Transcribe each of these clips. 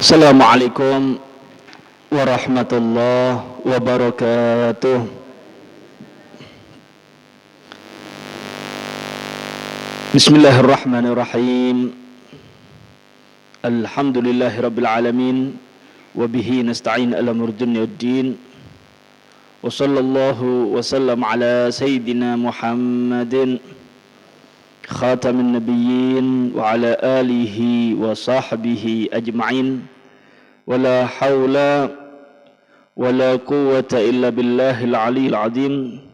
Assalamualaikum warahmatullahi wabarakatuh. Bismillahirrahmanirrahim. Alhamdulillahirabbil alamin wa bihi nasta'in ala umuri dunya waddin. Wa sallallahu wa sallam ala sayyidina Muhammadin khatamin nabiyyin wa ala alihi wa sahbihi ajma'in. Wala haula wala quwwata illa billahil aliyyil azim.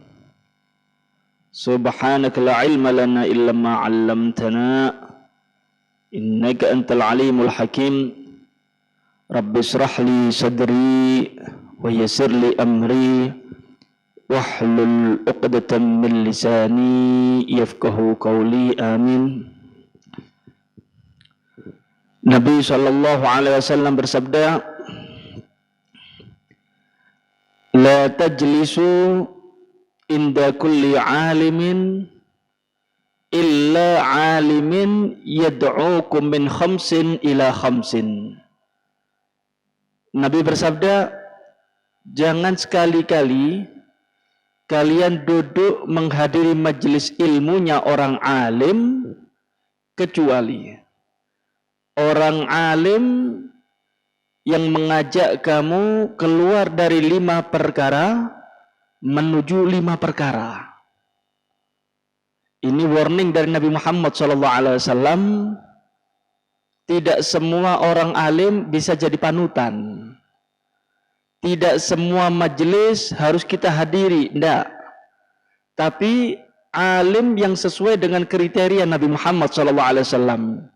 Subhanaka la ilma lana illa ma 'allamtana innaka antal alimul hakim. Rabbi shrah li sadri wa yassir li amri wahlul 'uqdatam min lisani yafqahu qawli. Amin. Nabi sallallahu alaihi wasallam bersabda, la tajlisu inda kulli alimin illa alimin yad'ukum min khamsin ila khamsin. Nabi bersabda, jangan sekali-kali kalian duduk menghadiri majelis ilmunya orang alim kecuali orang alim yang mengajak kamu keluar dari 5 perkara menuju 5 perkara. Ini warning dari Nabi Muhammad SAW. Tidak semua orang alim bisa jadi panutan. Tidak semua majelis harus kita hadiri, tidak. Tapi alim yang sesuai dengan kriteria Nabi Muhammad SAW.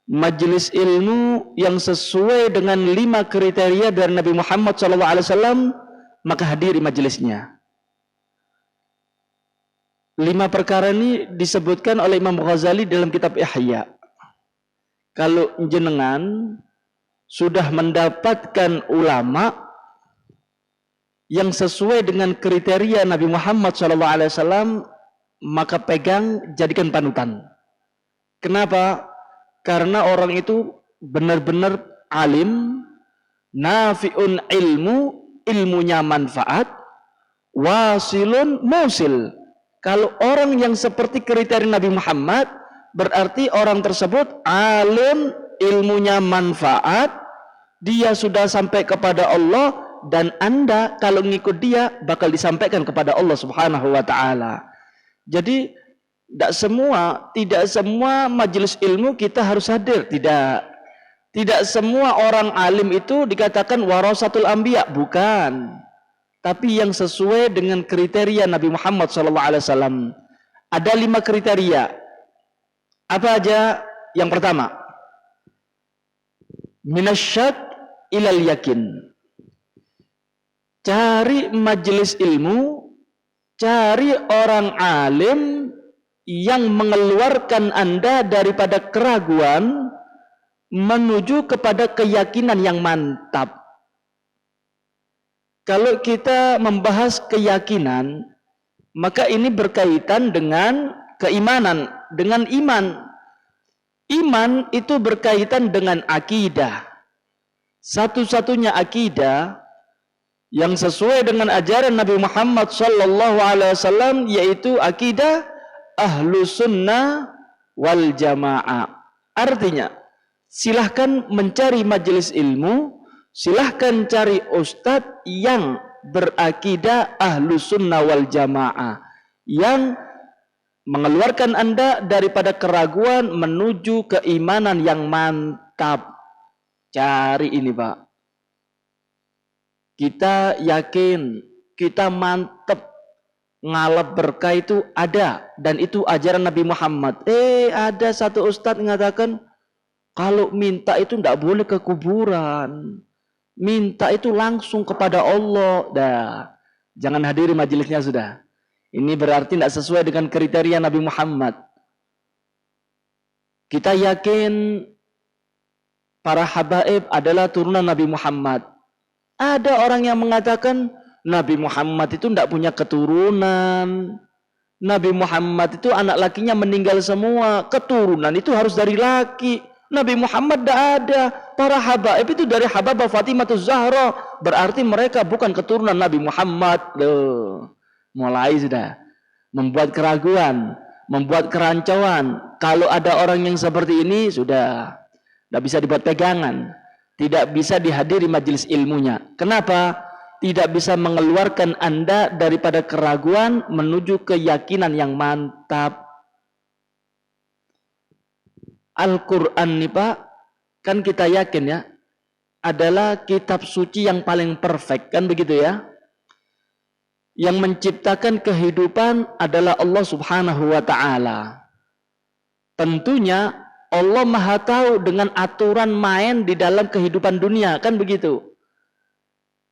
Majelis ilmu yang sesuai dengan 5 kriteria dari Nabi Muhammad SAW, maka hadiri majelisnya. 5 perkara ini disebutkan oleh Imam Ghazali dalam kitab Ihya. Kalau jenengan sudah mendapatkan ulama yang sesuai dengan kriteria Nabi Muhammad SAW, maka pegang, jadikan panutan. Kenapa? Karena orang itu benar-benar alim, nafi'un ilmu, ilmunya manfaat, wasilun musil. Kalau orang yang seperti kriteria Nabi Muhammad, berarti orang tersebut alim, ilmunya manfaat, dia sudah sampai kepada Allah, dan Anda kalau ngikut dia bakal disampaikan kepada Allah Subhanahu wa ta'ala. Jadi tidak semua majelis ilmu kita harus hadir, tidak semua orang alim itu dikatakan warasatul anbiya, bukan. Tapi yang sesuai dengan kriteria Nabi Muhammad SAW. Ada 5 kriteria. Apa aja? Yang pertama, minasyak ilal yakin. Cari majelis ilmu, cari orang alim yang mengeluarkan Anda daripada keraguan menuju kepada keyakinan yang mantap. Kalau kita membahas keyakinan, maka ini berkaitan dengan keimanan, dengan iman. Iman itu berkaitan dengan akidah. Satu-satunya akidah yang sesuai dengan ajaran Nabi Muhammad SAW yaitu akidah ahlu sunnah wal jamaah. Artinya, silahkan mencari majelis ilmu, silahkan cari ustadz yang berakidah ahlu sunnah wal jamaah, yang mengeluarkan Anda daripada keraguan menuju keimanan yang mantap. Cari ini, Pak. Kita yakin, kita mantap, ngalap berkah itu ada, dan itu ajaran Nabi Muhammad. Ada satu ustadz mengatakan kalau minta itu tidak boleh ke kuburan, minta itu langsung kepada Allah. Jangan hadiri majelisnya sudah. Ini berarti tidak sesuai dengan kriteria Nabi Muhammad. Kita yakin para habaib adalah turunan Nabi Muhammad. Ada orang yang mengatakan Nabi Muhammad itu tidak punya keturunan. Nabi Muhammad itu anak lakinya meninggal semua. Keturunan itu harus dari laki. Nabi Muhammad tidak ada. Para habaib itu dari Hababah Fatimahuz Zahra. Berarti mereka bukan keturunan Nabi Muhammad. Loh, mulai sudah membuat keraguan, membuat kerancuan. Kalau ada orang yang seperti ini, sudah tidak bisa dibuat pegangan, tidak bisa dihadiri majelis ilmunya. Kenapa? Tidak bisa mengeluarkan Anda daripada keraguan menuju keyakinan yang mantap. Al-Quran nih Pak, kan kita yakin ya, adalah kitab suci yang paling perfect, kan begitu ya? Yang menciptakan kehidupan adalah Allah Subhanahu wa Ta'ala. Tentunya Allah Maha tahu dengan aturan main di dalam kehidupan dunia, kan begitu?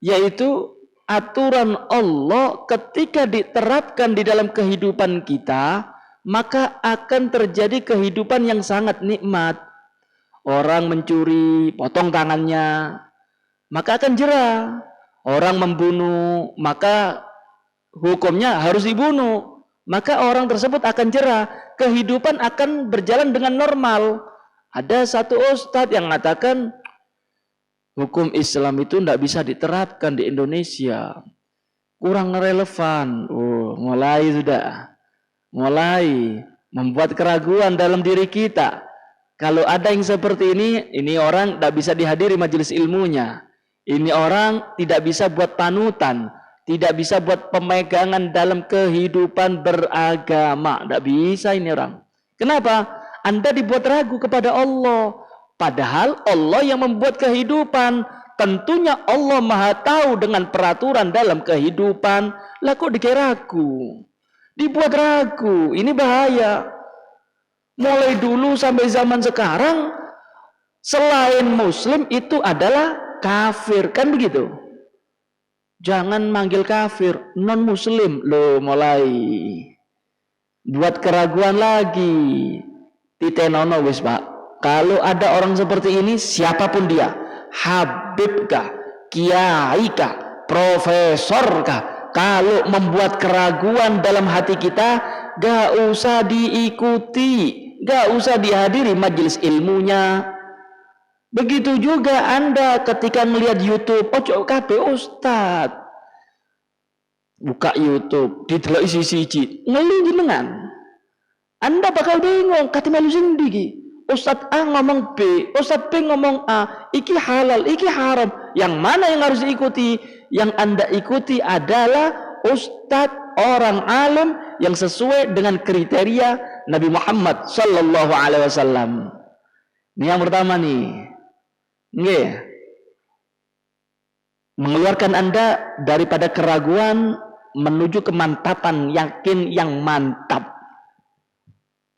Yaitu aturan Allah ketika diterapkan di dalam kehidupan kita, maka akan terjadi kehidupan yang sangat nikmat. Orang mencuri, potong tangannya, maka akan jera. Orang membunuh, maka hukumnya harus dibunuh, maka orang tersebut akan jera. Kehidupan akan berjalan dengan normal. Ada satu ustadz yang mengatakan hukum Islam itu tidak bisa diterapkan di Indonesia, kurang relevan. Mulai membuat keraguan dalam diri kita. Kalau ada yang seperti ini orang tidak bisa dihadiri majelis ilmunya. Ini orang tidak bisa buat panutan, tidak bisa buat pemegangan dalam kehidupan beragama. Tidak bisa ini orang. Kenapa? Anda dibuat ragu kepada Allah. Padahal Allah yang membuat kehidupan. Tentunya Allah Maha tahu dengan peraturan dalam kehidupan. Lah kok dikira ragu? Dibuat ragu. Ini bahaya. Mulai dulu sampai zaman sekarang, selain muslim itu adalah kafir, kan begitu? Jangan manggil kafir, non muslim. Loh, mulai buat keraguan lagi. Titenono wis Pak. Kalau ada orang seperti ini, siapapun dia, habib kah, kiai kah, profesor kah, kalau membuat keraguan dalam hati kita, gak usah diikuti, gak usah dihadiri majelis ilmunya. Begitu juga Anda ketika melihat YouTube, ojo kabeh ustad, buka YouTube, didelok isi-isi, ngelu jenengan. Anda bakal bingung, kata melu sing ndi iki? Ustad A ngomong B, Ustad B ngomong A, iki halal, iki haram. Yang mana yang harus diikuti? Yang Anda ikuti adalah ustad orang alim yang sesuai dengan kriteria Nabi Muhammad sallallahu alaihi wasallam. Ini yang pertama nih. Nggih. Mengeluarkan Anda daripada keraguan menuju kemantapan, yakin yang mantap.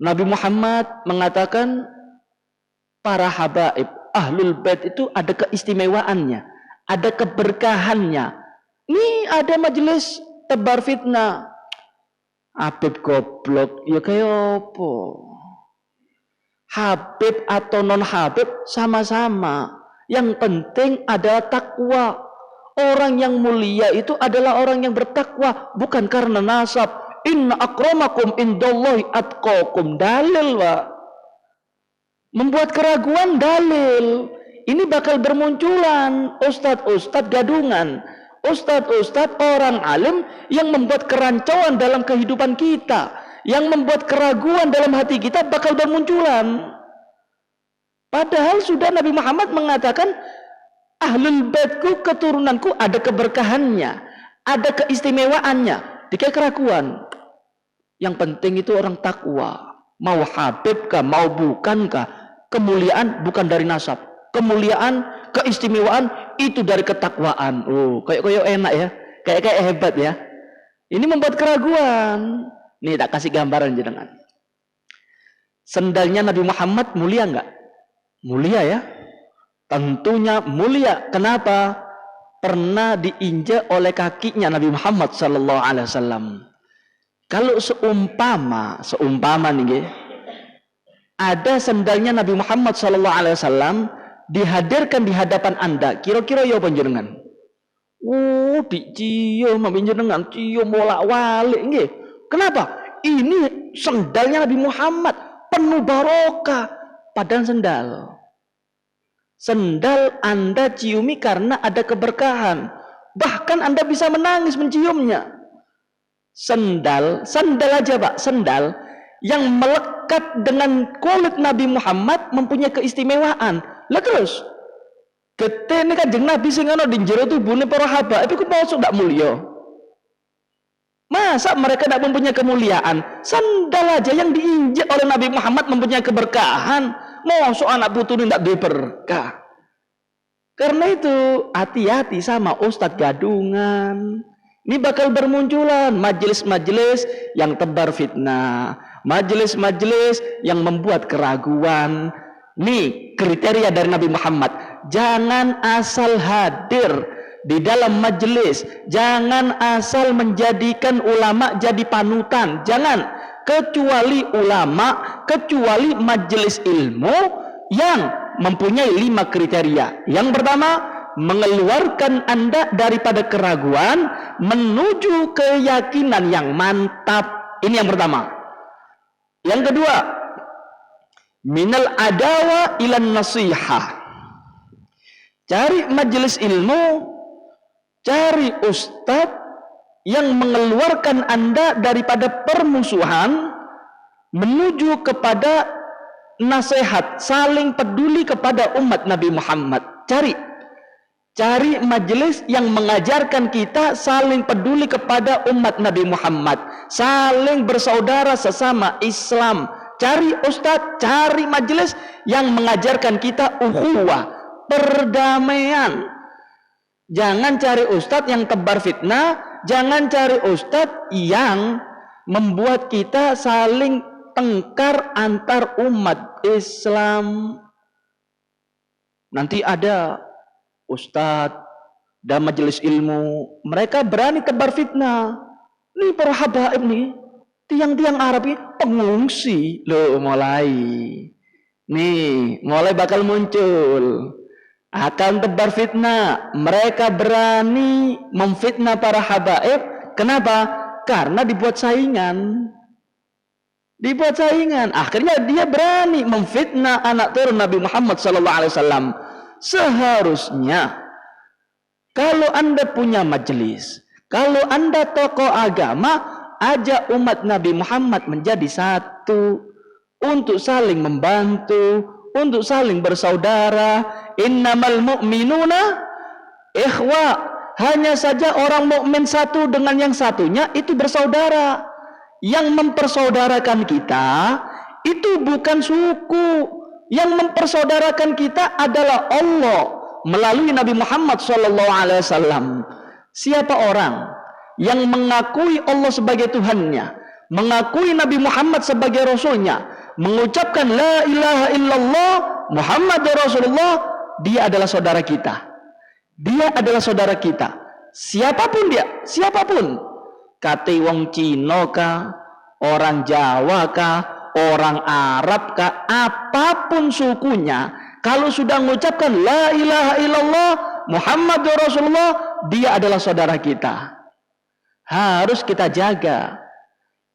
Nabi Muhammad mengatakan para habaib, ahlul bait itu ada keistimewaannya, ada keberkahannya. Ini ada majelis tebar fitnah. Habib goblok, ya kayak apa? Habib atau non habib sama-sama. Yang penting ada takwa. Orang yang mulia itu adalah orang yang bertakwa, bukan karena nasab. Inna akramakum indallahi atqakum. Dalil, Pak. Membuat keraguan dalil. Ini bakal bermunculan ustadz-ustadz gadungan, ustadz-ustadz orang alim yang membuat kerancuan dalam kehidupan kita, yang membuat keraguan dalam hati kita bakal bermunculan. Padahal sudah Nabi Muhammad mengatakan ahlul baitku, keturunanku ada keberkahannya, ada keistimewaannya. Dikira keraguan. Yang penting itu orang takwa. Mau habib kah, mau bukan kah, kemuliaan bukan dari nasab. Kemuliaan, keistimewaan itu dari ketakwaan. Oh, kayak enak ya. Kayak hebat ya. Ini membuat keraguan. Nih tak kasih gambaran jenengan. Sendalnya Nabi Muhammad mulia enggak? Mulia ya. Tentunya mulia. Kenapa? Pernah diinjak oleh kakinya Nabi Muhammad sallallahu alaihi wasallam. Kalau seumpama nih, ada sendalnya Nabi Muhammad sallallahu alaihi wasallam dihadirkan di hadapan Anda, kira-kira ya panjenengan? Dicium panjenengan, cium bolak-balik nggih. Kenapa? Ini sendalnya Nabi Muhammad, penuh barokah. Padahal sendal Anda ciumi karena ada keberkahan. Bahkan Anda bisa menangis menciumnya. Sendal aja Pak, sendal yang melekat dengan kulit Nabi Muhammad mempunyai keistimewaan. Lah terus, getene Kanjeng Nabi sing ana di jero tubune para habaib iku mosok ndak mulya. Masa mereka tidak mempunyai kemuliaan? Sandal aja yang diinjak oleh Nabi Muhammad mempunyai keberkahan. Mosok anak putu ini tidak berkah. Karena itu hati-hati sama ustadz gadungan. Ini bakal bermunculan majelis-majelis yang tebar fitnah, majelis-majelis yang membuat keraguan. Nih kriteria dari Nabi Muhammad. Jangan asal hadir di dalam majelis, jangan asal menjadikan ulama jadi panutan, jangan, kecuali ulama, kecuali majelis ilmu yang mempunyai 5 kriteria. Yang pertama, mengeluarkan Anda daripada keraguan menuju keyakinan yang mantap. Ini yang pertama. Yang kedua, minal adawa ilan nasihah. Cari majelis ilmu, cari ustadz yang mengeluarkan Anda daripada permusuhan menuju kepada nasihat, saling peduli kepada umat Nabi Muhammad. Cari majelis yang mengajarkan kita saling peduli kepada umat Nabi Muhammad, saling bersaudara sesama Islam. Cari ustadz, cari majelis yang mengajarkan kita ukhuwah, perdamaian. Jangan cari ustadz yang tebar fitnah, jangan cari ustadz yang membuat kita saling tengkar antar umat Islam. Nanti ada ustadz dan majelis ilmu, mereka berani tebar fitnah. Nih para habaib nih, tiang-tiang Arab ini pengungsi loh, mulai bakal muncul. Akan tebar fitnah. Mereka berani memfitnah para habaib. Kenapa? Karena dibuat saingan. Akhirnya dia berani memfitnah anak turun Nabi Muhammad SAW. Seharusnya kalau Anda punya majelis, kalau Anda tokoh agama, ajak umat Nabi Muhammad menjadi satu untuk saling membantu, untuk saling bersaudara. Innamal mu'minuna ikhwa. Hanya saja orang mukmin satu dengan yang satunya itu bersaudara. Yang mempersaudarakan kita itu bukan suku. Yang mempersaudarakan kita adalah Allah melalui Nabi Muhammad SAW. Siapa orang yang mengakui Allah sebagai Tuhannya, mengakui Nabi Muhammad sebagai Rasulnya, mengucapkan la ilaha illallah Muhammad Rasulullah, dia adalah saudara kita. Dia adalah saudara kita. Siapapun dia, siapapun. Kate wong Cina kah, orang Jawa kah, orang Arab kah, apapun sukunya, kalau sudah mengucapkan la ilaha illallah Muhammad Rasulullah, dia adalah saudara kita. Harus kita jaga.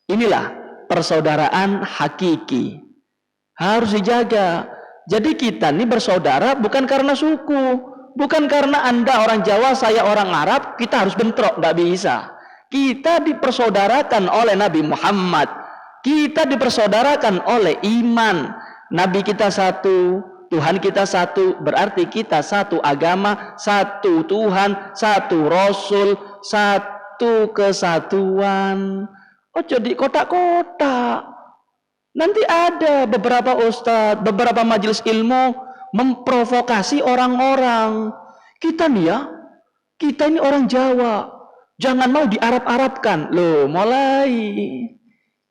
Inilah persaudaraan hakiki. Harus dijaga. Jadi kita ini bersaudara bukan karena suku, bukan karena Anda orang Jawa, saya orang Arab, kita harus bentrok, nggak bisa. Kita dipersaudarakan oleh Nabi Muhammad, kita dipersaudarakan oleh iman. Nabi kita satu, Tuhan kita satu, berarti kita satu agama, satu Tuhan, satu Rasul, satu kesatuan. Oh jadi kotak-kotak. Nanti ada beberapa ustadz, beberapa majelis ilmu memprovokasi orang-orang. Kita nih ya, kita ini orang Jawa, jangan mau diarab-arabkan. Loh, mulai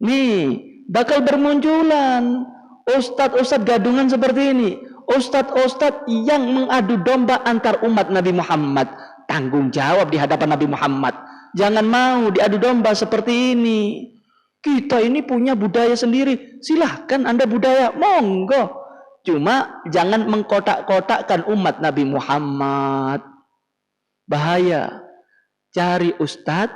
nih bakal bermunculan ustadz-ustadz gadungan seperti ini, ustadz-ustadz yang mengadu domba antar umat Nabi Muhammad. Tanggung jawab di hadapan Nabi Muhammad. Jangan mau diadu domba seperti ini. Kita ini punya budaya sendiri. Silahkan Anda budaya, monggo. Cuma jangan mengkotak-kotakkan umat Nabi Muhammad. Bahaya. Cari ustadz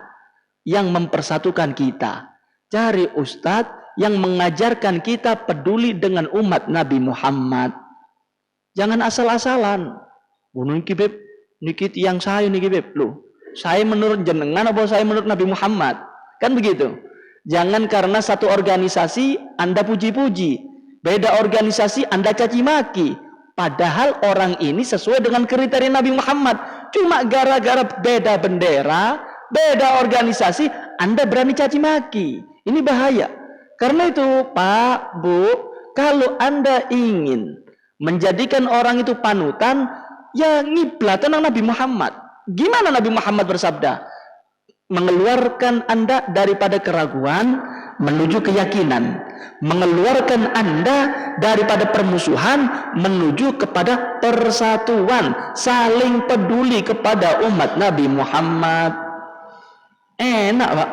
yang mempersatukan kita. Cari ustadz yang mengajarkan kita peduli dengan umat Nabi Muhammad. Jangan asal-asalan. Niki beb, niki yang saya niki beb. Loh, saya menurut jenengan apa saya menurut Nabi Muhammad? Kan begitu. Jangan karena satu organisasi Anda puji-puji. Beda organisasi Anda caci maki. Padahal orang ini sesuai dengan kriteria Nabi Muhammad. Cuma gara-gara beda bendera, beda organisasi, Anda berani caci maki. Ini bahaya. Karena itu, Pak, Bu, kalau Anda ingin menjadikan orang itu panutan, ya ngiblatan Nabi Muhammad. Gimana Nabi Muhammad bersabda? Mengeluarkan Anda daripada keraguan menuju keyakinan, mengeluarkan Anda daripada permusuhan menuju kepada persatuan, saling peduli kepada umat Nabi Muhammad. Enak, Pak.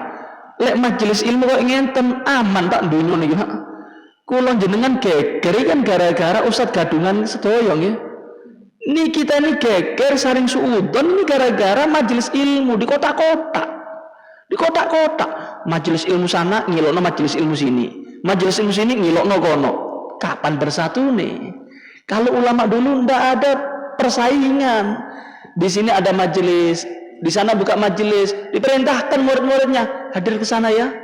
Lek majelis ilmu kok ngenten aman tak dunia niki, Pak. Kula jenengan geger kan gara-gara ustad gadungan sedaya nggih. Ini kita ini geger saring suudon ini gara-gara majelis ilmu di kota-kota. Di kota-kota, majelis ilmu sana ngilokno majelis ilmu sini, majelis ilmu sini ngilokno kono. Kapan bersatu nih? Kalau ulama dulu ndak ada persaingan. Di sini ada majelis, di sana buka majelis, diperintahkan murid-muridnya hadir ke sana ya.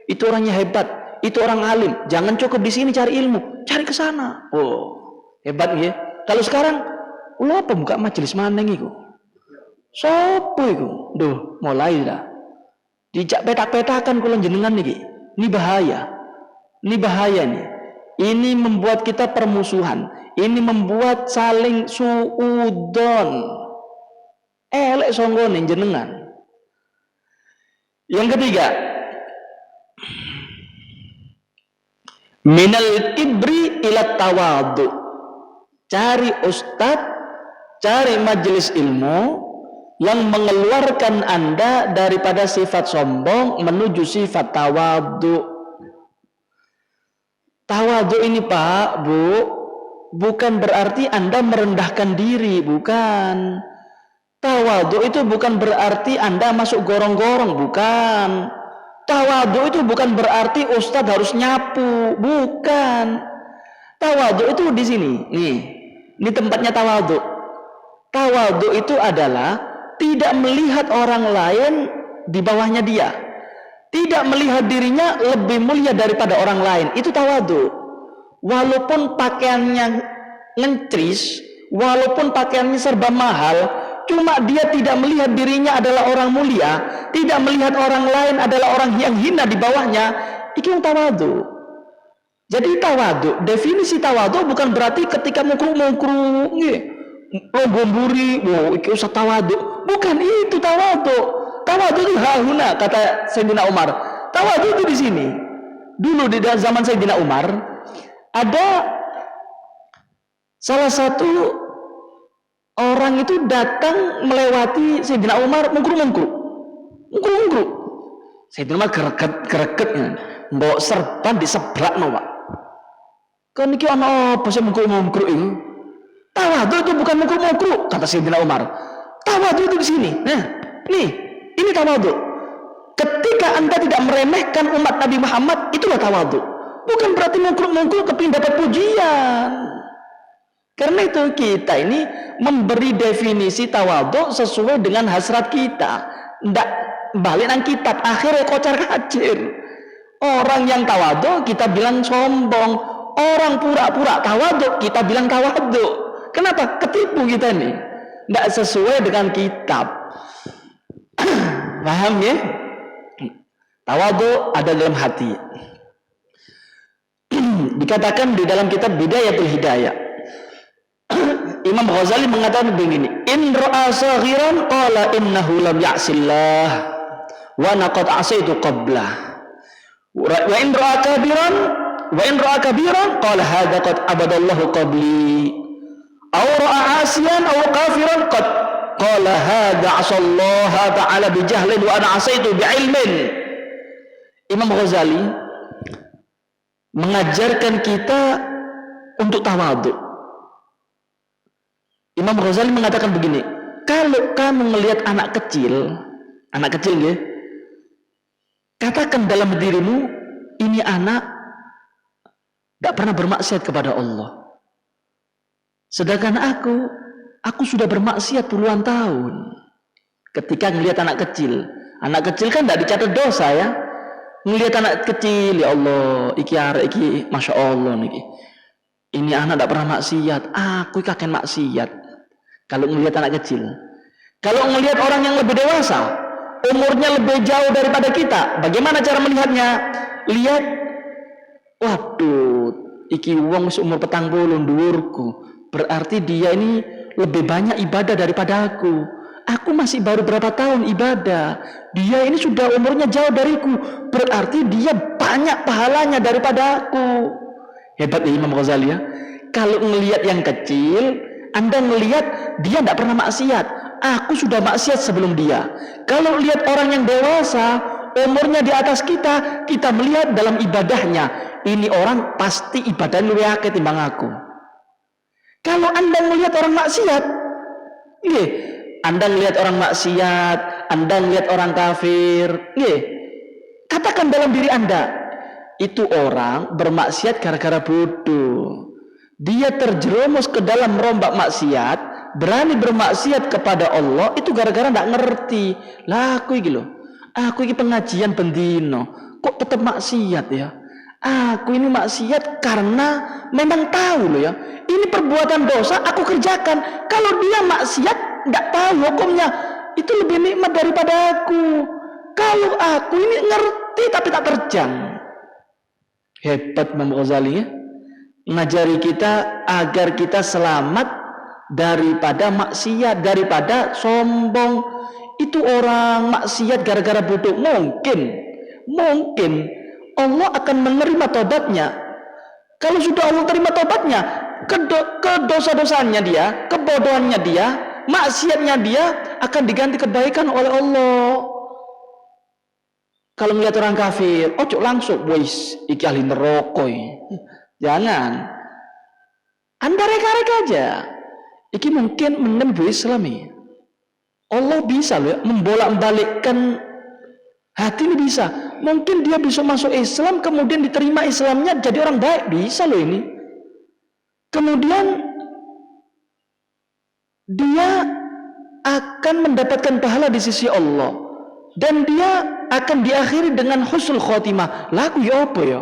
Itu orangnya hebat, itu orang alim. Jangan cukup di sini cari ilmu, cari ke sana. Oh, hebat ya. Kalau sekarang, ulama apa buka majelis mana iku? Sopo iku? Duh, mulai dah. Dijak petak-petakan kula jenengan niki. Ini bahaya. Ini bahaya nih. Ini membuat kita permusuhan. Ini membuat saling suudon. Elek songgone jenengan. Yang ketiga, minal kibri ila tawadu. Cari ustadz, cari majelis ilmu yang mengeluarkan Anda daripada sifat sombong menuju sifat tawadhu. Tawadhu ini Pak, Bu, bukan berarti Anda merendahkan diri, bukan. Tawadhu itu bukan berarti Anda masuk gorong-gorong, bukan. Tawadhu itu bukan berarti ustadz harus nyapu, bukan. Tawadhu itu di sini, nih. Ini tempatnya tawadhu. Tawadhu itu adalah tidak melihat orang lain di bawahnya dia, tidak melihat dirinya lebih mulia daripada orang lain. Itu tawadhu. Walaupun pakaiannya ngentris, walaupun pakaiannya serba mahal, cuma dia tidak melihat dirinya adalah orang mulia, tidak melihat orang lain adalah orang yang hina di bawahnya. Itu yang tawadhu. Jadi tawadhu, definisi tawadhu bukan berarti ketika mukru-mukru gomburi, wow, iki usah tawadhu. Bukan itu tawadhu. Tawadhu itu hahuna, kata Sayyidina Umar. Tawadhu itu di sini. Dulu di zaman Sayyidina Umar ada salah satu orang itu datang melewati Sayyidina Umar mungkru-mungkru. Sayyidina Umar greget mbok serban disebrakno, Pak. Kan iki ana apa sih mungkru-mungkru iki? Tawadhu itu bukan mukru-mukru, kata Sayyidina Umar. Tawadhu itu di sini. Nah, nih, ini tawadhu. Ketika Anda tidak meremehkan umat Nabi Muhammad, itulah tawadhu. Bukan berarti mukru-mukru kepingin dapat pujian. Karena itu kita ini memberi definisi tawadhu sesuai dengan hasrat kita. Ndak balik nang kitab, akhirnya kocar-kacir. Orang yang tawadhu kita bilang sombong. Orang pura-pura tawadhu kita bilang tawadhu. Kenapa? Ketipu kita nih. Tidak sesuai dengan kitab. Paham ya? Tawadhu ada dalam hati. Dikatakan di dalam kitab Bidayatul Hidayah. Imam Ghazali mengatakan begini. In ra'a saghiran qala innahu lam ya'sillah wa naqad asaitu qablah. Wa in ra'a kabiran qala hadza qad abadallahu qabli. Aw ra'a asiyan aw kafiran qad qala hadza asallaha ta'ala bi jahlin wa ana asaitu bi ilmin. Imam Ghazali mengajarkan kita untuk tawadhu. Imam Ghazali mengatakan begini, kalau kamu melihat anak kecil ya, katakan dalam dirimu, ini anak tidak pernah bermaksiat kepada Allah. Sedangkan aku sudah bermaksiat puluhan tahun. Ketika melihat anak kecil kan tidak dicatat dosa ya. Melihat anak kecil, ya Allah, iki masya Allah niki. Ini anak tidak pernah maksiat, aku kakek maksiat. Kalau melihat anak kecil, kalau melihat orang yang lebih dewasa, umurnya lebih jauh daripada kita, bagaimana cara melihatnya? Lihat, waduh, iki wong umur 40 dhuwurku, berarti dia ini lebih banyak ibadah daripada aku. Aku masih baru berapa tahun ibadah, dia ini sudah umurnya jauh dariku, berarti dia banyak pahalanya daripada aku. Hebat ya Imam Ghazali ya. Kalau melihat yang kecil, Anda melihat dia tidak pernah maksiat, aku sudah maksiat sebelum dia. Kalau lihat orang yang dewasa, umurnya di atas kita melihat dalam ibadahnya, ini orang pasti ibadahnya lebih akeh timbang aku. Kalau Anda melihat orang maksiat, Anda melihat orang maksiat, Anda melihat orang kafir, katakan dalam diri Anda, itu orang bermaksiat gara-gara bodoh. Dia terjerumus ke dalam merombak maksiat, berani bermaksiat kepada Allah, itu gara-gara tidak ngerti. Lah aku ini pengajian bendino, kok tetap maksiat ya? Aku ini maksiat karena memang tahu loh ya, ini perbuatan dosa aku kerjakan. Kalau dia maksiat tidak tahu hukumnya, itu lebih nikmat daripada aku. Kalau aku ini ngerti tapi tak terjang. Hebat Imam Ghazali ya, mengajari kita agar kita selamat daripada maksiat, daripada sombong. Itu orang maksiat gara-gara bodoh, mungkin Allah akan menerima tobatnya. Kalau sudah Allah terima tobatnya, kedosa-dosanya dia, kebodohannya dia, maksiatnya dia akan diganti kebaikan oleh Allah. Kalau melihat orang kafir, ojo langsung, wis iki ahli neraka. Jangan. Anda reka-reka aja. Iki mungkin menembuh Islami. Allah bisa loh membolak-balikkan hati ini bisa. Mungkin dia bisa masuk Islam, kemudian diterima Islamnya jadi orang baik, bisa loh ini. Kemudian dia akan mendapatkan pahala di sisi Allah, dan dia akan diakhiri dengan husnul khotimah. Laku ya apa ya?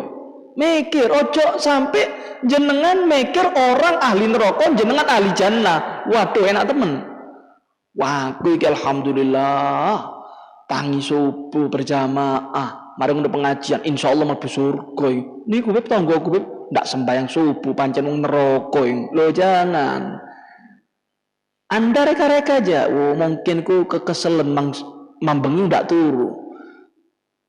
Mikir, ojo sampai jenengan mikir orang ahli neraka, jenengan ahli jannah. Waduh, enak temen. Wah, gue alhamdulillah tangi subuh berjamaah, mari untuk pengajian, insya Allah mlebu surga. Ini gue tanggo gue ndak sembahyang subuh pancen wong neraka. Lo jangan. Anda reka-reka aja. Mungkin ku kekeselen mambengi ndak turu.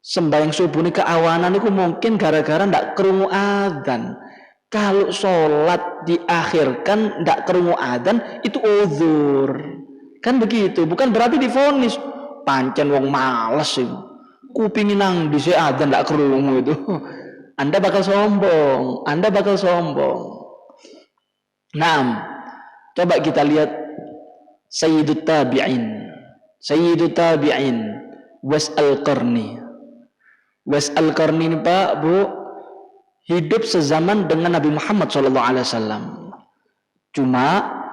Sembahyang subuh ini keawanan itu mungkin gara-gara ndak krungu adzan. Kalau sholat diakhirkan ndak krungu adzan, itu uzur. Kan begitu, bukan berarti divonis pancen wong males itu. Kupingin nang dhisik adzan ndak krungu itu. Anda bakal sombong. Nah, coba kita lihat Sayyidut Tabi'in Uwais Al-Qarni. Uwais Al-Qarni ini Pak, Bu, hidup sezaman dengan Nabi Muhammad SAW. Cuma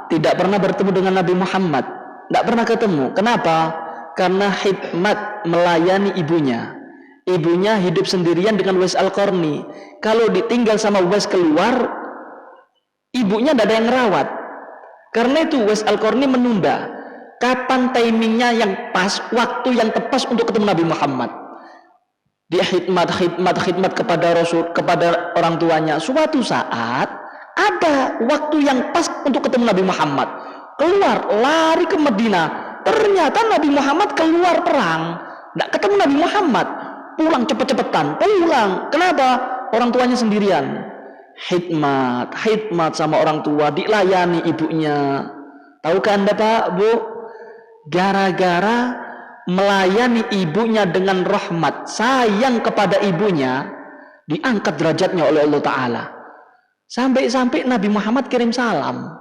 tidak pernah bertemu dengan Nabi Muhammad. Tidak pernah ketemu. Kenapa? Karena khidmat melayani ibunya. Ibunya hidup sendirian dengan Uwais Al-Qarni. Kalau ditinggal sama Uwais keluar, ibunya tidak ada yang ngerawat. Karena itu Uwais Al-Qarni menunda. Kapan timingnya yang pas, waktu yang tepat untuk ketemu Nabi Muhammad. Dia khidmat kepada Rasul, kepada orang tuanya. Suatu saat ada waktu yang pas untuk ketemu Nabi Muhammad. Keluar, lari ke Madinah. Ternyata Nabi Muhammad keluar perang. Tidak ketemu Nabi Muhammad. Pulang cepet-cepetan, pulang. Kenapa? Orang tuanya sendirian. Khidmat sama orang tua, dilayani ibunya. Tahukah Anda Pak, Bu? Gara-gara melayani ibunya dengan rahmat, sayang kepada ibunya, diangkat derajatnya oleh Allah Ta'ala. Sampai-sampai Nabi Muhammad kirim salam.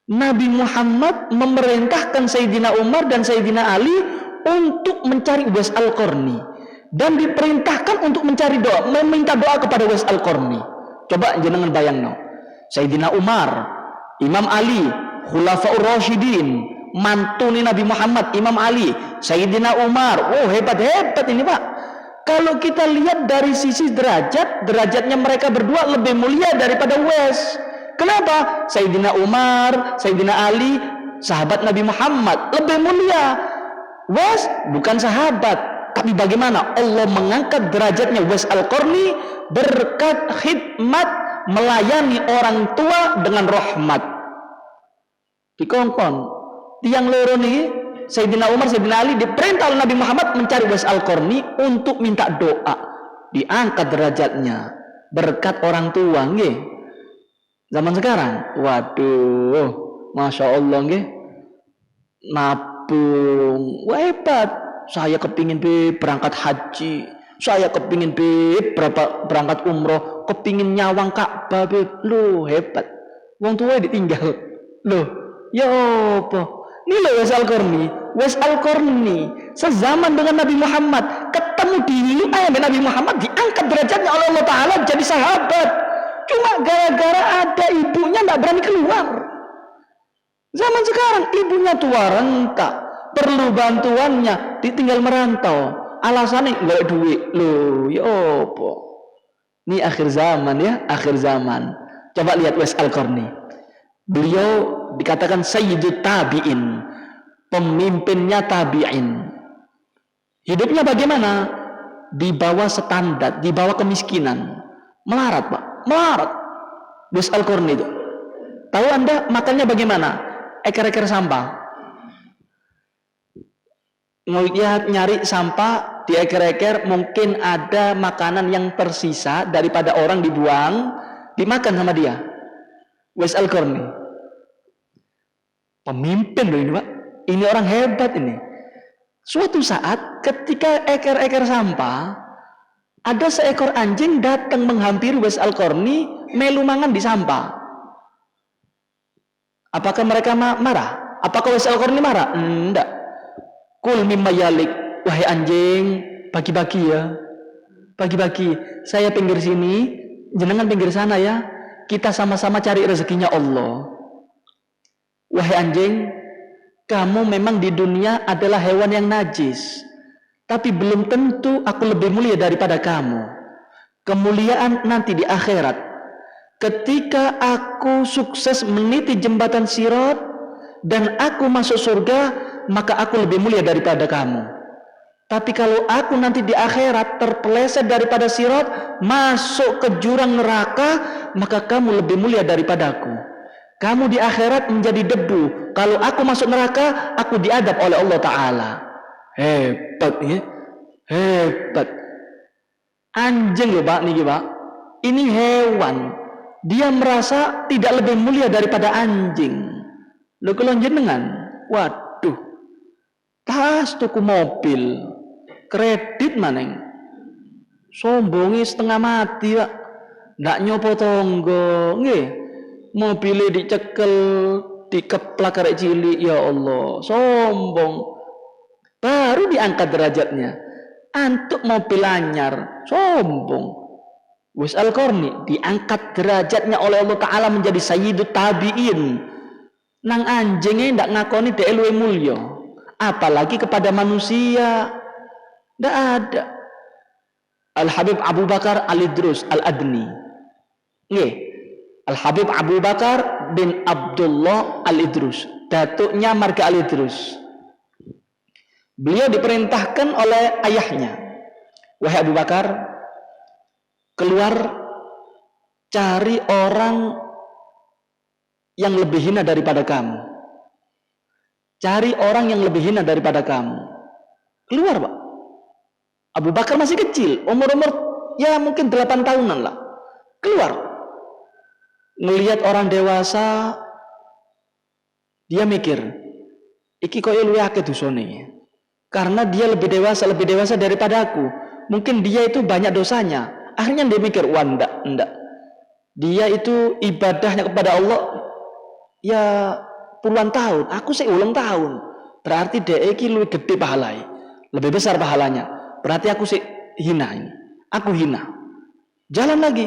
Nabi Muhammad memerintahkan Sayyidina Umar dan Sayyidina Ali untuk mencari Uwais Al-Qarni dan diperintahkan untuk mencari doa, meminta doa kepada Uwais Al-Qarni. Coba jenengan bayangno. Sayyidina Umar, Imam Ali, Khulafaur Rasyidin, mantuni Nabi Muhammad, Imam Ali, Sayyidina Umar. Oh, hebat-hebat ini, Pak. Kalau kita lihat dari sisi derajat, derajatnya mereka berdua lebih mulia daripada Uwais. Kenapa? Sayyidina Umar, Sayyidina Ali, sahabat Nabi Muhammad, lebih mulia. Uwais bukan sahabat, tapi bagaimana Allah mengangkat derajatnya Uwais Al-Qarni berkat khidmat melayani orang tua dengan rahmat. Dikongkon tiang loro nih, Sayyidina Umar, Sayyidina Ali diperintah oleh Nabi Muhammad mencari Uwais Al-Qarni untuk minta doa, diangkat derajatnya berkat orang tua nggih. Zaman sekarang, waduh, masya Allah nggih, nabung, wah hebat. Saya kepingin berangkat haji, saya kepingin berangkat umroh, kepingin nyawang Ka'bah, lo hebat. Wong tua ditinggal, lo, ya apa? Ini lo Uwais Al-Qarni, Uwais Al-Qarni sezaman dengan Nabi Muhammad, ketemu di Nabi Muhammad, diangkat derajatnya oleh Allah Taala jadi sahabat. Cuma gara-gara ada ibunya nggak berani keluar. Zaman sekarang ibunya tua renta, perlu bantuannya, ditinggal merantau. Alasannya nggak ada duit. Loh, ya apa? Ini akhir zaman ya, akhir zaman. Coba lihat Uwais Al-Qarni. Beliau dikatakan Sayyidut Tabi'in, pemimpinnya tabi'in. Hidupnya bagaimana? Di bawah standar, di bawah kemiskinan. Melarat, Pak. Melarat. Uwais Al-Qarni itu. Tahu Anda makannya bagaimana? Eker-eker sampah. Ngelihat nyari sampah di eker-eker, mungkin ada makanan yang tersisa daripada orang dibuang, dimakan sama dia. Uwais Al-Qarni. Pemimpin loh ini, Pak. Ini orang hebat ini. Suatu saat ketika eker-eker sampah, ada seekor anjing datang menghampiri Uwais Al-Qarni, melu mangan di sampah. Apakah mereka marah? Apakah Uwais Al-Qarni marah? Enggak. Kul mimma yalik, wahai anjing, bagi-bagi ya. Bagi-bagi. Saya pinggir sini, jenengan pinggir sana ya. Kita sama-sama cari rezekinya Allah. Wahai anjing, kamu memang di dunia adalah hewan yang najis. Tapi belum tentu aku lebih mulia daripada kamu. Kemuliaan nanti di akhirat. Ketika aku sukses meniti jembatan Sirat dan aku masuk surga, maka aku lebih mulia daripada kamu. Tapi kalau aku nanti di akhirat terpeleset daripada Sirat, masuk ke jurang neraka, maka kamu lebih mulia daripadaku. Kamu di akhirat menjadi debu. Kalau aku masuk neraka, aku diadab oleh Allah Ta'ala. Hebat ya, hebat. Anjing loh Pak, nih Pak. Ini hewan. Dia merasa tidak lebih mulia daripada anjing. Lo kalau jenengan, waduh, tas tuku mobil, kredit maneng, sombongi setengah mati Pak. Ndak nyopo tonggo, nggih. Mobilnya dicekel, dikeplak karek cilik, ya Allah, sombong. Baru diangkat derajatnya. Antuk mobil anyar, sombong. Uwais Al-Qarni diangkat derajatnya oleh Allah Ta'ala menjadi Sayyidut Tabi'in. Nang anjingnya ndak ngakoni dia luwih mulya. Apalagi kepada manusia. Ndak ada. Al-Habib Abu Bakar Al-Idrus Al-Adni. Nggih. Al-Habib Abu Bakar bin Abdullah Al-Idrus. Datuknya marga Al-Idrus. Beliau diperintahkan oleh ayahnya, wahai Abu Bakar, keluar cari orang yang lebih hina daripada kamu. Cari orang yang lebih hina daripada kamu. Keluar Pak. Abu Bakar masih kecil, umur-umur ya mungkin 8 tahunan lah. Keluar. Melihat orang dewasa, dia mikir, iki koyo luwih akeh dosane. Karena dia lebih dewasa daripada aku. Mungkin dia itu banyak dosanya. Akhirnya dia mikir, wah enggak. Dia itu ibadahnya kepada Allah, ya puluhan tahun, aku sik ulang tahun. Berarti dhek iki luwih gede pahalai, lebih besar pahalanya. Berarti aku sik hina ini. Aku hina. Jalan lagi.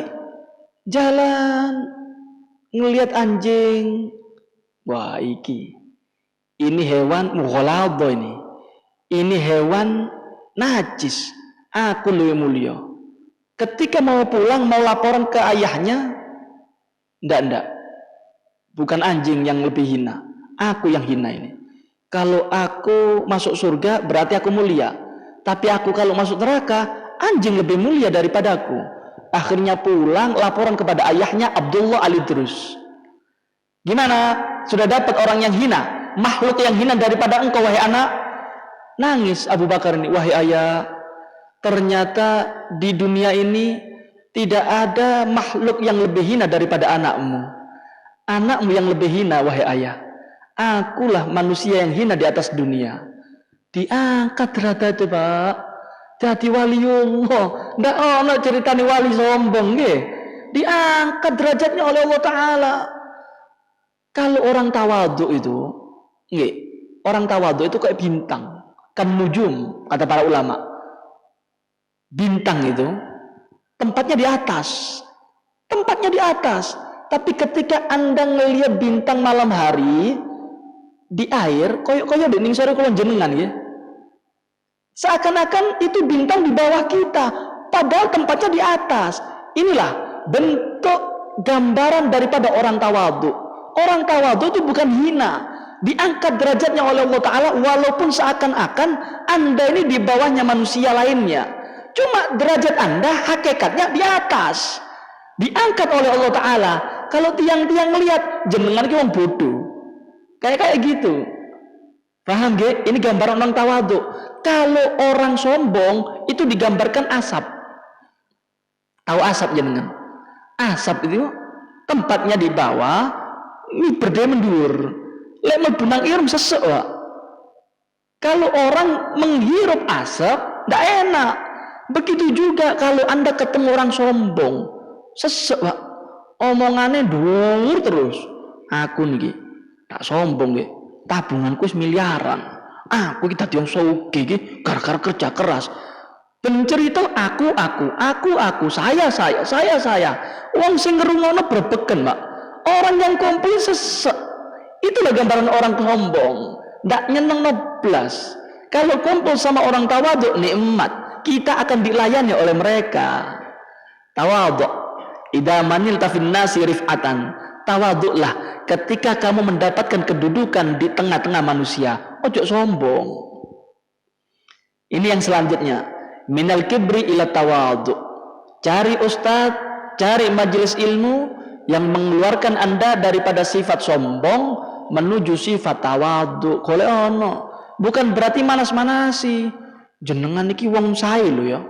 Jalan ngelihat anjing. Wah, ini hewan mughalladha ini. Ini hewan najis. Aku lebih mulia. Ketika mau pulang, mau laporan ke ayahnya, ndak. Bukan anjing yang lebih hina. Aku yang hina ini. Kalau aku masuk surga, berarti aku mulia. Tapi aku kalau masuk neraka, anjing lebih mulia daripada aku. Akhirnya pulang, laporan kepada ayahnya, Abdullah al-Idrus. Gimana? Sudah dapat orang yang hina, makhluk yang hina daripada engkau, wahai anak? Nangis Abu Bakar ini, wahai ayah, ternyata di dunia ini tidak ada makhluk yang lebih hina daripada anakmu. Anakmu yang lebih hina, wahai ayah. Akulah manusia yang hina di atas dunia. Diangkat derajatnya, Pak. Jadi waliullah. Ndak ono ceritane wali sombong nggih. Diangkat derajatnya oleh Allah Taala. Kalau orang tawadhu itu, nggih, orang tawadhu itu kayak bintang, kan nujum kata para ulama. Bintang itu tempatnya di atas. Tempatnya di atas. Tapi ketika Anda ngelihat bintang malam hari di air, koyo-koyo dening sore kula jenengan ya. Seakan-akan itu bintang di bawah kita, padahal tempatnya di atas. Inilah bentuk gambaran daripada orang tawadhu. Orang tawadhu itu bukan hina, diangkat derajatnya oleh Allah Ta'ala, walaupun seakan-akan Anda ini di bawahnya manusia lainnya. Cuma derajat Anda hakikatnya di atas, diangkat oleh Allah Ta'ala. Kalau tiang-tiang melihat jenengan ki wong bodoh, kayak gitu. Paham gak? Ini gambaran orang tawadhu. Kalau orang sombong itu digambarkan asap. Tahu asap jenengan? Asap itu tempatnya di bawah, ini berdaya mendur. Lek mlebu nang irung sesek, Pak. Kalau orang menghirup asap, ndak enak. Begitu juga kalau Anda ketemu orang sombong, sesek, Pak. Omongannya dhuwur terus. Aku niki tak sombong nggih. Tabunganku wis miliaran. Aku iki dadi wong sugih iki gara-gara kerja keras. Pencerita aku, saya. Wong sing ngrungokno brebegen, Pak. Orang yang kumpul sesek. Itulah gambaran orang sombong. Ndak nyenengno blas. Kalau kumpul sama orang tawadhu nikmat, kita akan dilayani oleh mereka. Tawadhu. Idza manilta fin nasi rif'atan. Tawadhu'lah ketika kamu mendapatkan kedudukan di tengah-tengah manusia. Ojo sombong. Ini yang selanjutnya. Minal kibri ila tawadhu. Cari ustaz, cari majelis ilmu yang mengeluarkan Anda daripada sifat sombong menuju sifat tawadhu. Kole ono. Bukan berarti manas-manasi. Jenengan iki wong sae lho ya.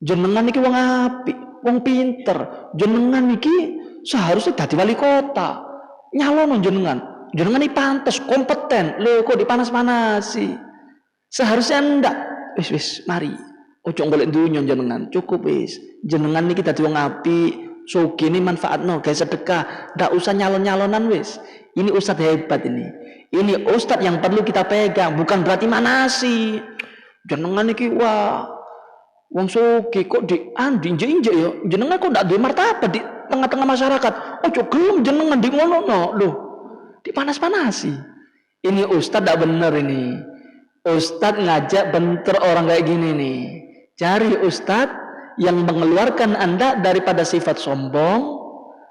Jenengan iki wong apik, wong pinter. Jenengan iki seharusnya dadi wali kota. Nyalono jenengan. Jenengan iki pantes, kompeten. Lho kok dipanas-panasi. Seharusnya ndak. Wis, mari. Ojo golek dunya jenengan. Cukup wis. Jenengan iki dadi wong apik, sugih manfaatno gawe sedekah. Ndak usah nyalon-nyalonan wis. Ini ustaz hebat ini. Ini ustaz yang perlu kita pegang, bukan berarti manasi. Jenengan iki wah wong sugih kok diinjek-injek ya. Jenengan kok ndak duwe martabat di tengah-tengah masyarakat. Ojo gelem jenengan di ngono lho. Dipanas-panasi. Ini ustaz ndak bener ini. Ustaz ngajak bentar orang kayak gini nih. Cari ustaz yang mengeluarkan Anda daripada sifat sombong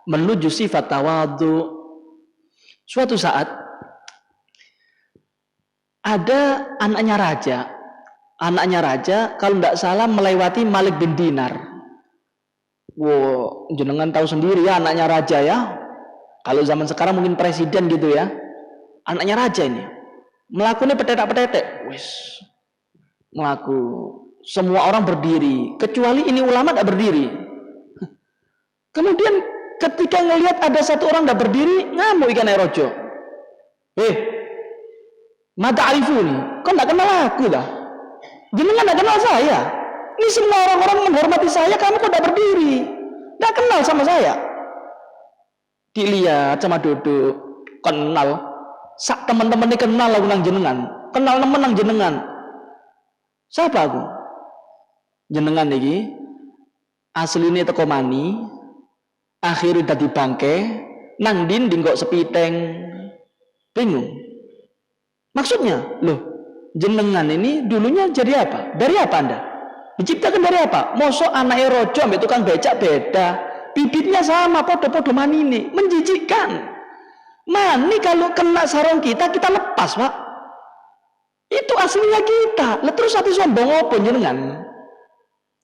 menuju sifat tawadhu. Suatu saat ada anaknya raja. Anaknya raja kalau tidak salah melewati Malik bin Dinar. Wow, jenengan tahu sendiri ya anaknya raja ya. Kalau zaman sekarang mungkin presiden gitu ya. Anaknya raja ini melakukannya petetek-petetek. Wis. Melaku. Semua orang berdiri, kecuali ini ulama tidak berdiri. Kemudian ketika ngelihat ada satu orang tidak berdiri, ngamuk ikan air rojo. Mata arifuni, kau tidak kenal aku dah. Jenengan tidak kenal saya. Ini semua orang-orang menghormati saya, kamu kok tidak berdiri? Tidak kenal sama saya. Dilihat sama duduk, kenal. Sak teman-teman kenal aku nang jenengan, kenal nemen nang jenengan. Siapa aku? Jenengan iki asline teko mani, akhirnya dadi bangke, nang dinding kok sepiteng. Bingung. Maksudnya, loh, jenengan ini dulunya jadi apa? Dari apa Anda? Diciptakan dari apa? Mosok anaknya rojo ambek tukang becak beda. Bibitnya sama, podo-podo mani ini. Menjijikkan. Mani kalau kena sarung kita lepas, Pak. Itu aslinya kita. Lah terus hati sombong apa jenengan?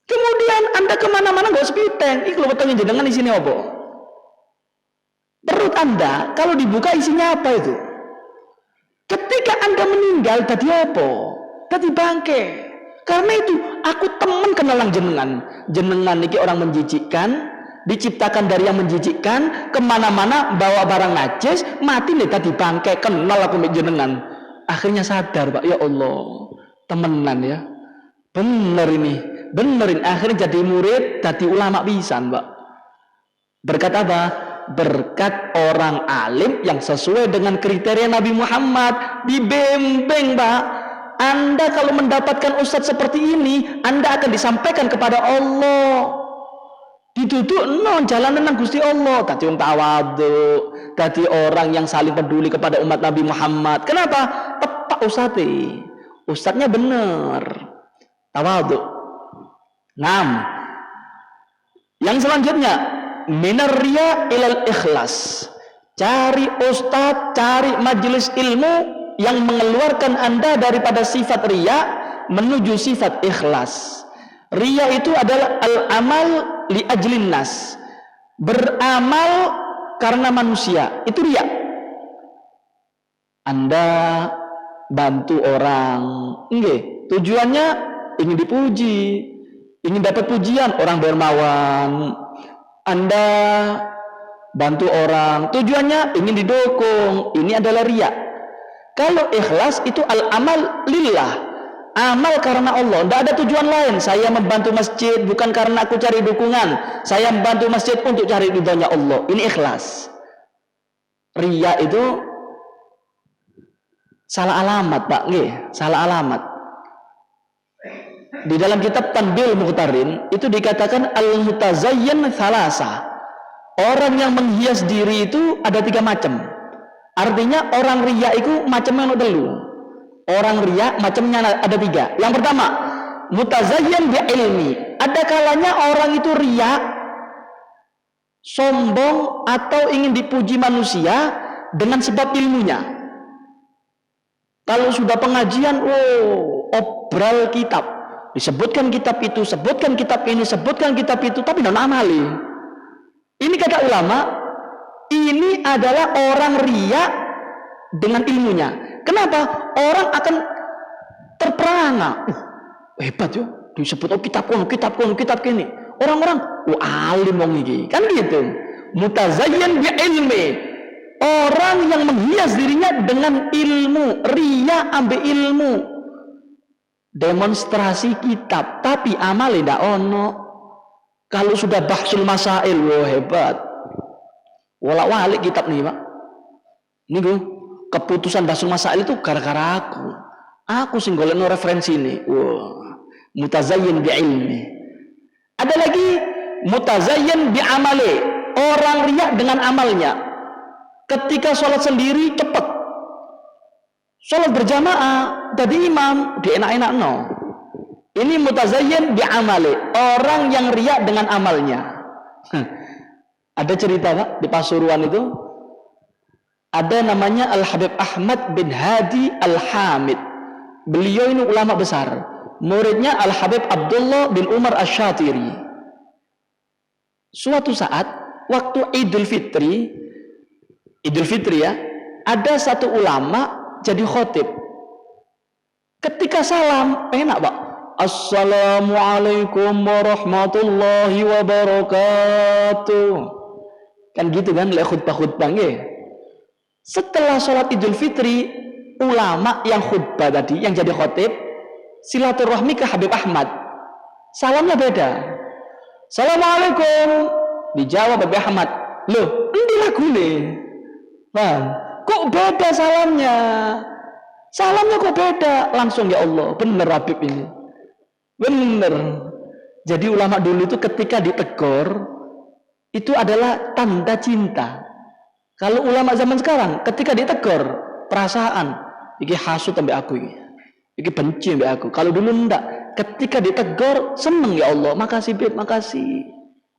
Kemudian Anda kemana-mana gak sepiteng. Iku lho wetenge jenengan isine apa? Perut Anda kalau dibuka isinya apa itu? Ketika Anda meninggal tadi apa? Tadi bangke. Karena itu aku temen kenalang jenengan. Jenengan ini orang menjijikkan, diciptakan dari yang menjijikkan, kemana-mana bawa barang najis, mati nih tadi bangke, kenal aku mbek jenengan. Akhirnya sadar, Pak, ya Allah, temenan ya. Benerin. Akhirnya jadi murid, jadi ulama pisan, Pak. Berkat apa? Berkat orang alim yang sesuai dengan kriteria Nabi Muhammad. Dibimbing, Pak. Anda kalau mendapatkan ustadz seperti ini, Anda akan disampaikan kepada Allah. Diduduk jalanan nang Gusti Allah. Tadi wong tawadhu, tadi orang yang saling peduli kepada umat Nabi Muhammad. Kenapa? Tepak ustadz. Ustadznya bener. Tawadhu. 6. Yang selanjutnya, minar riya ilal ikhlas. Cari ustadz, cari majelis ilmu yang mengeluarkan Anda daripada sifat riya menuju sifat ikhlas. Riya itu adalah al-amal li ajlin nas. Beramal karena manusia. Itu riya. Anda bantu orang, nggih, tujuannya ingin dipuji, ingin dapat pujian, orang dermawan. Anda bantu orang, tujuannya ingin didukung. Ini adalah riya. Kalau ikhlas itu al-amal lillah, amal karena Allah, tidak ada tujuan lain. Saya membantu masjid bukan karena aku cari dukungan, saya membantu masjid untuk cari ridhonya Allah. Ini ikhlas. Riya itu salah alamat, Pak. Nggih, salah alamat. Di dalam kitab Tanbil Mukhtarin itu dikatakan al-mutazayyin thalasa. Orang yang menghias diri itu ada 3 macam. Artinya orang riya itu macamnya ada telu. Orang riya macamnya ada 3. Yang pertama, mutazayyin bi ilmi. Ada kalanya orang itu riya, sombong atau ingin dipuji manusia dengan sebab ilmunya. Kalau sudah pengajian, obral kitab, disebutkan kitab itu, sebutkan kitab ini, sebutkan kitab itu, tapi non amali. Ini kata ulama, ini adalah orang riya dengan ilmunya. Kenapa? Orang akan terperangah. Hebat ya, disebut kitab ini. Orang-orang, alim wong iki. Kan gitu. Mutazayyin bi ilmi. Orang yang menghias dirinya dengan ilmu, riya ambil ilmu. Demonstrasi kitab, tapi amal tidak ono. Kalau sudah bahsul masail, hebat. Walak-walik kitab nih, Pak. Niku keputusan bahsul masail itu gara-gara aku. Aku sing golekno referensi ini. Mutazayyin bi ilmi. Ada lagi mutazayyin bi amali. Orang riya dengan amalnya. Ketika sholat sendiri cepat. Sholat berjamaah jadi imam, dienak-enak no. Ini mutazayyin bi amali. Orang yang riya dengan amalnya. Ada cerita, Pak, di Pasuruan itu ada namanya Al-Habib Ahmad bin Hadi Al-Hamid. Beliau ini ulama besar. Muridnya Al-Habib Abdullah bin Umar Asy-Syatiri. Suatu saat waktu Idul Fitri ya, ada satu ulama jadi khotib. Ketika salam, enak, Pak. Assalamualaikum warahmatullahi wabarakatuh. Kan gitu kan, lek khutbah nggih. Setelah sholat Idul Fitri, ulama yang khutbah tadi, yang jadi khotib, silaturahmi ke Habib Ahmad. Salamnya beda. Assalamualaikum. Dijawab Habib Ahmad. Loh, endi lagune? Paham? kok beda salamnya? Salamnya kok beda? Langsung ya Allah, bener Habib ini. Bener. Jadi ulama dulu itu ketika ditegur, itu adalah tanda cinta. Kalau ulama zaman sekarang, ketika ditegur, perasaan, iki hasut sampai aku ini. Iki benci sampai aku. Kalau dulu enggak, ketika ditegur, seneng ya Allah, makasih Bib, makasih.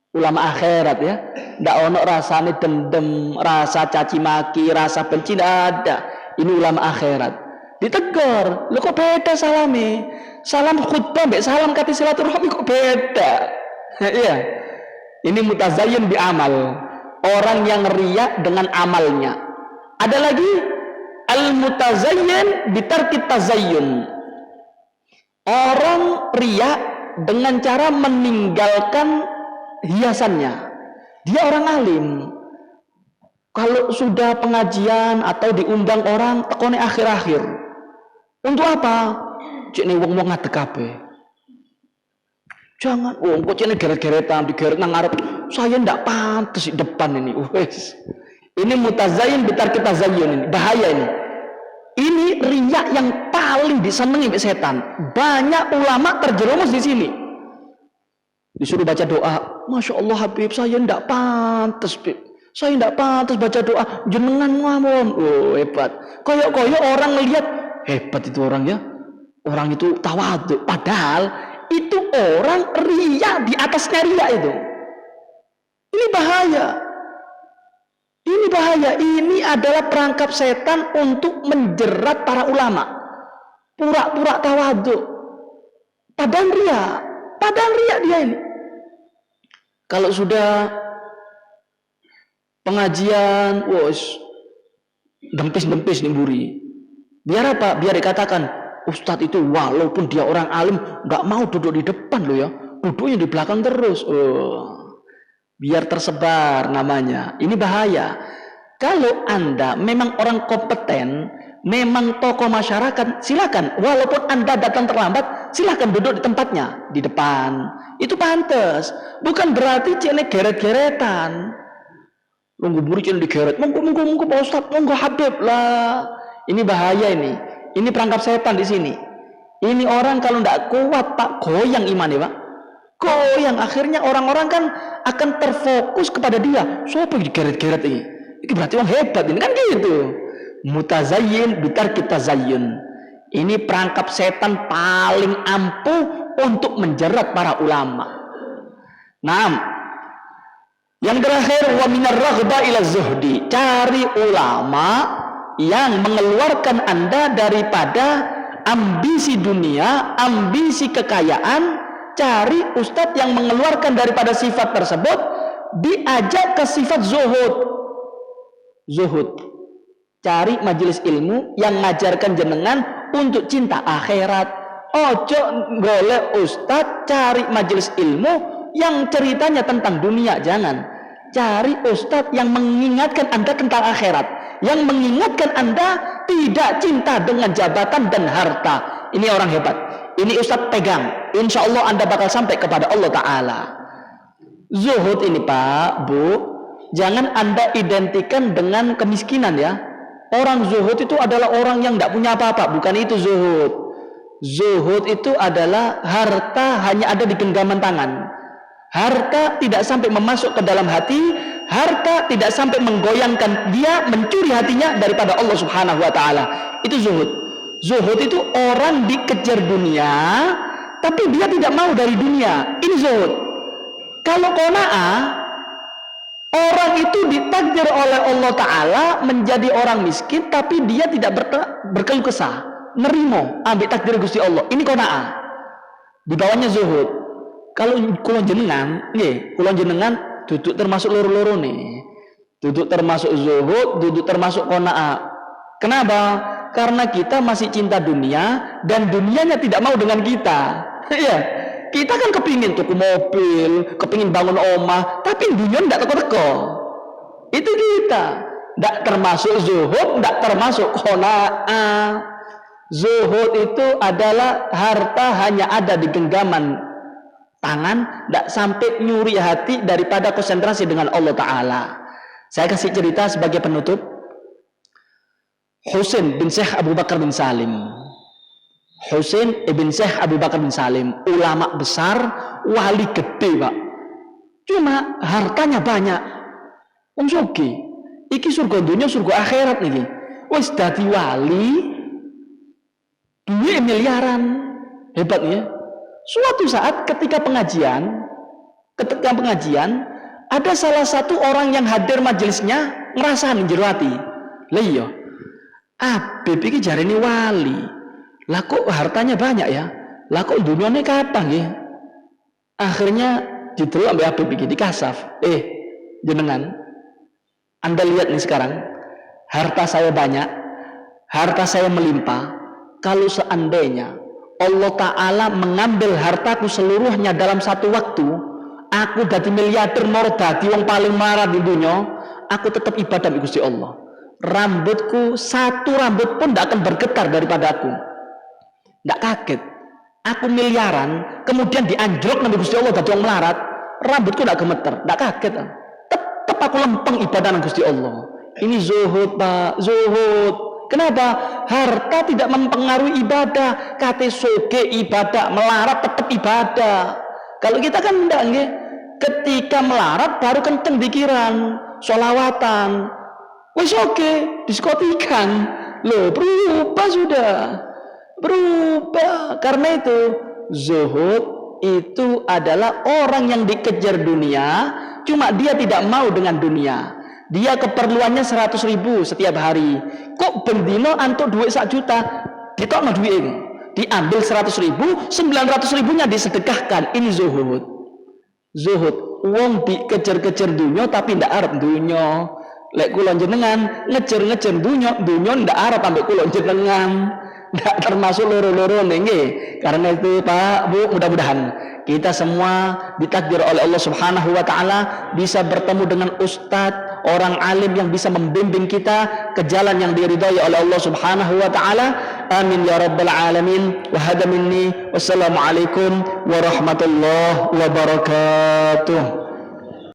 Ulama akhirat ya, ndak ono rasane dendam, rasa caci maki, rasa benci, ndak ada. Ini ulama akhirat. Ditegur, lo kok beda salami? Salam khutbah, mbak salam kati silaturahmi kok beda? Iya, ini mutazayyin bi amal, orang yang riya dengan amalnya. Ada lagi al mutazayyin bi tarki tazayyun, orang riya dengan cara meninggalkan hiasannya. Dia orang alim, kalau sudah pengajian atau diundang orang tekone akhir-akhir. Untuk apa? Cek nih wong ngadeg kabeh. Jangan kok cek nih geret-geretan digeret nang ngarep. Saya ndak pantas di depan ini. Wes. Ini mutazayyin bitar kita zayyun ini. Bahaya ini. Ini riya yang paling disenangi oleh setan. Banyak ulama terjerumus di sini. Disuruh baca doa, Masya Allah Habib, saya ndak pantas Habib. Saya ndak pantas baca doa, jenengan ngawon. Oh hebat. Koyok-koyok orang ngelihat hebat itu orang ya. Orang itu tawadhu. Padahal itu orang riya, di atasnya riya itu. Ini bahaya. Ini bahaya. Ini adalah perangkap setan untuk menjerat para ulama. Pura-pura tawadhu. Padahal riya. Padahal riya dia ini. Kalau sudah pengajian, wos dempis-dempis nih buri. Biar apa? Biar dikatakan Ustadz itu walaupun dia orang alim nggak mau duduk di depan loh ya, duduknya di belakang terus. Biar tersebar namanya. Ini bahaya. Kalau Anda memang orang kompeten, memang tokoh masyarakat, silakan. Walaupun Anda datang terlambat, silakan duduk di tempatnya di depan. Itu pantas. Bukan berarti cene geret-geretan. Nunggu buri cene digeret. Monggo Pak Ustadz, monggo Habib lah. Ini bahaya ini. Ini perangkap setan di sini. Ini orang kalau tidak kuat Pak, goyang iman ya Pak. Goyang. Akhirnya orang-orang kan akan terfokus kepada dia. Siapa yang digeret-geret ini? Ini berarti orang hebat ini kan gitu. Mutazayyin bitar kita zayyun. Ini perangkap setan paling ampuh untuk menjerat para ulama. Nah, yang terakhir wa minar raghba ila zuhdi. Cari ulama yang mengeluarkan Anda daripada ambisi dunia, ambisi kekayaan. Cari ustadz yang mengeluarkan daripada sifat tersebut, diajak ke sifat zuhud. Zuhud. Cari majelis ilmu yang mengajarkan jenengan untuk cinta akhirat. Ojo golek ustadz, cari majelis ilmu yang ceritanya tentang dunia. Jangan. Cari ustadz yang mengingatkan Anda tentang akhirat, yang mengingatkan Anda tidak cinta dengan jabatan dan harta. Ini orang hebat. Ini ustadz pegang. Insya Allah Anda bakal sampai kepada Allah Ta'ala. Zuhud ini Pak, Bu, jangan Anda identikan dengan kemiskinan ya. Orang zuhud itu adalah orang yang tidak punya apa-apa. Bukan itu zuhud. Zuhud itu adalah harta hanya ada di genggaman tangan. Harta tidak sampai memasuk ke dalam hati. Harta tidak sampai menggoyangkan dia, mencuri hatinya daripada Allah Subhanahu wa Ta'ala. Itu zuhud. Zuhud itu orang dikejar dunia, tapi dia tidak mau dari dunia. Ini zuhud. Kalau qanaah, orang itu ditakdir oleh Allah Ta'ala menjadi orang miskin, tapi dia tidak berkeluh kesah, nerimo, ambil takdir Gusti Allah. Ini qanaah. Di bawahnya zuhud. Kalau kulon jenengan, kulon jenengan duduk termasuk loro-loro nih. Duduk termasuk zuhud, duduk termasuk qanaah. Kenapa? Karena kita masih cinta dunia dan dunianya tidak mau dengan kita. Ya, kita kan kepingin tuku mobil, kepingin bangun omah, tapi dunia tidak teko-teko. Itu kita. Tidak termasuk zuhud, tidak termasuk qanaah. Zuhud itu adalah harta hanya ada di genggaman tangan, tidak sampai nyuri hati daripada konsentrasi dengan Allah Ta'ala. Saya kasih cerita sebagai penutup. Husain bin Syekh Abu Bakar bin Salim. Husain bin Syekh Abu Bakar bin Salim, ulama besar, wali gede, Pak. Cuma hartanya banyak. Wong sugih. Iki surga dunia, surga akhirat niki. Wis dadi wali, duit miliaran. Hebat ya. Suatu saat ketika pengajian, ada salah satu orang yang hadir majelisnya ngerasani jero ati. Lah iya. Habib iki jarene wali. Lah kok hartanya banyak ya? Lah kok dunyane kathah nggih? Akhirnya didelok ambek Habib iki dikasaf. Jenengan, Anda lihat nih sekarang, harta saya banyak, harta saya melimpah. Kalau seandainya Allah Ta'ala mengambil hartaku seluruhnya dalam satu waktu, aku dadi miliarder, moro dadi wong paling marah di dunia, aku tetap ibadah di Gusti Allah. Rambutku, satu rambut pun tidak akan bergetar daripada aku. Tidak kaget. Aku miliaran, kemudian dianjlok nabi Gusti Allah dadi wong melarat, rambutku tidak gemeter, tidak kaget. Tetap aku lempeng ibadah nabi Gusti Allah. Ini zuhud, Pak, zuhud. Kenapa? Harta tidak mempengaruhi ibadah. Kate soge ibadah, melarat tetap ibadah. Kalau kita kan enggak, nggih. Ketika melarat baru kenceng pikiran, sholawatan. Wis oke, diskotikan. Loh, berubah sudah. Berubah. Karena itu zuhud itu adalah orang yang dikejar dunia, cuma dia tidak mau dengan dunia. Dia keperluannya 100.000 setiap hari. Kok bendino antuk duit 1 juta? Ditokno duit ini. Diambil 100.000, 900.000-nya disedekahkan. Ini zuhud. Zuhud. Wong dikejar-kejar dunia tapi ndak arep dunia. Lek kula jenengan ngejar-ngejar dunia ndak arep ambek kula jenengan. Ndak termasuk loro-loro nggih. Karena itu Pak, Bu, mudah-mudahan kita semua ditakdir oleh Allah Subhanahu wa taala bisa bertemu dengan ustadz, orang alim yang bisa membimbing kita ke jalan yang diridhai oleh Allah Subhanahu wa taala. Amin ya rabbal alamin. Wa hada minni. Wassalamualaikum warahmatullahi wabarakatuh.